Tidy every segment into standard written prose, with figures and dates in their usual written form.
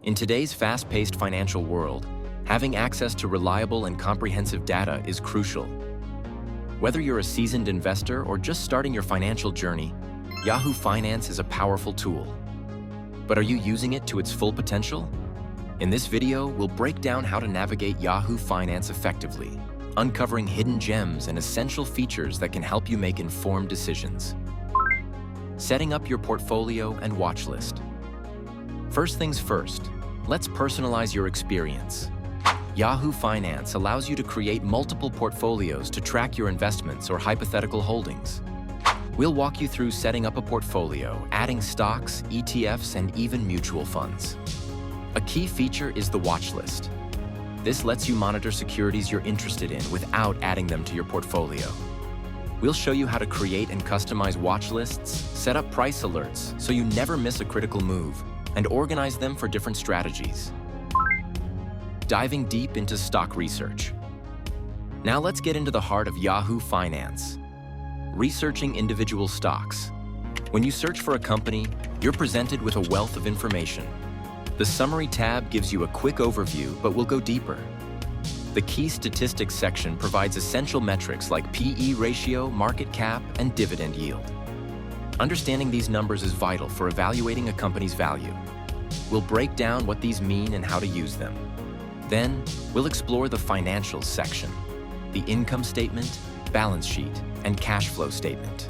In today's fast-paced financial world, having access to reliable and comprehensive data is crucial. Whether you're a seasoned investor or just starting your financial journey, Yahoo Finance is a powerful tool. But are you using it to its full potential? In this video, we'll break down how to navigate Yahoo Finance effectively, uncovering hidden gems and essential features that can help you make informed decisions. Setting up your portfolio and watch list. First things first, let's personalize your experience. Yahoo Finance allows you to create multiple portfolios to track your investments or hypothetical holdings. We'll walk you through setting up a portfolio, adding stocks, ETFs, and even mutual funds. A key feature is the watch list. This lets you monitor securities you're interested in without adding them to your portfolio. We'll show you how to create and customize watch lists, set up price alerts so you never miss a critical move, and organize them for different strategies. Diving deep into stock research. Now let's get into the heart of Yahoo Finance. Researching individual stocks. When you search for a company, you're presented with a wealth of information. The Summary tab gives you a quick overview, but we'll go deeper. The Key Statistics section provides essential metrics like PE ratio, market cap, and dividend yield. Understanding these numbers is vital for evaluating a company's value. We'll break down what these mean and how to use them. Then, we'll explore the Financials section, the income statement, balance sheet, and cash flow statement.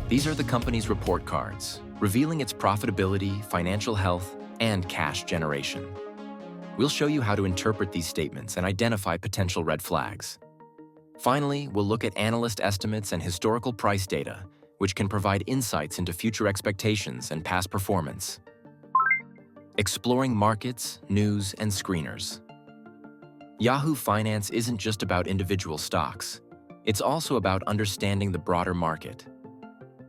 These are the company's report cards, revealing its profitability, financial health, and cash generation. We'll show you how to interpret these statements and identify potential red flags. Finally, we'll look at analyst estimates and historical price data, which can provide insights into future expectations and past performance. Exploring markets, news, and screeners. Yahoo Finance isn't just about individual stocks. It's also about understanding the broader market.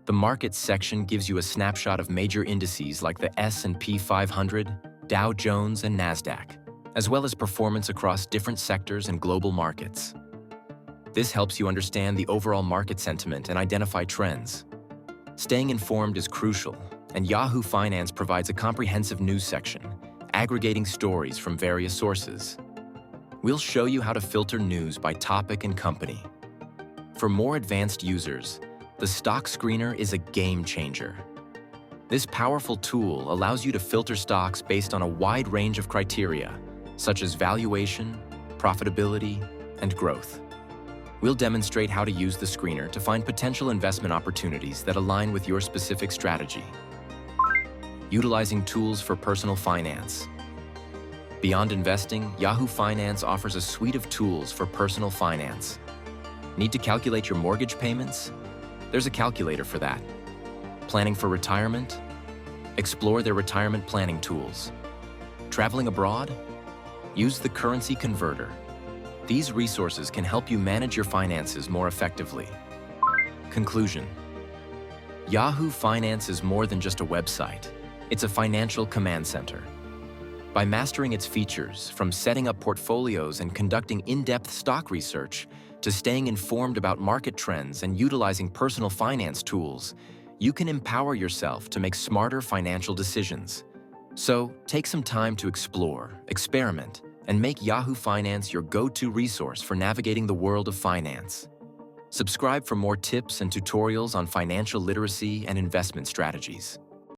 The Markets section gives you a snapshot of major indices like the S&P 500, Dow Jones, and NASDAQ, as well as performance across different sectors and global markets. This helps you understand the overall market sentiment and identify trends. Staying informed is crucial, and Yahoo Finance provides a comprehensive news section, aggregating stories from various sources. We'll show you how to filter news by topic and company. For more advanced users, the Stock Screener is a game changer. This powerful tool allows you to filter stocks based on a wide range of criteria, such as valuation, profitability, and growth. We'll demonstrate how to use the screener to find potential investment opportunities that align with your specific strategy. Utilizing tools for personal finance. Beyond investing, Yahoo Finance offers a suite of tools for personal finance. Need to calculate your mortgage payments? There's a calculator for that. Planning for retirement? Explore their retirement planning tools. Traveling abroad? Use the currency converter. These resources can help you manage your finances more effectively. Conclusion. Yahoo Finance is more than just a website. It's a financial command center. By mastering its features, from setting up portfolios and conducting in-depth stock research, to staying informed about market trends and utilizing personal finance tools, you can empower yourself to make smarter financial decisions. So, take some time to explore, experiment, and make Yahoo Finance your go-to resource for navigating the world of finance. Subscribe for more tips and tutorials on financial literacy and investment strategies.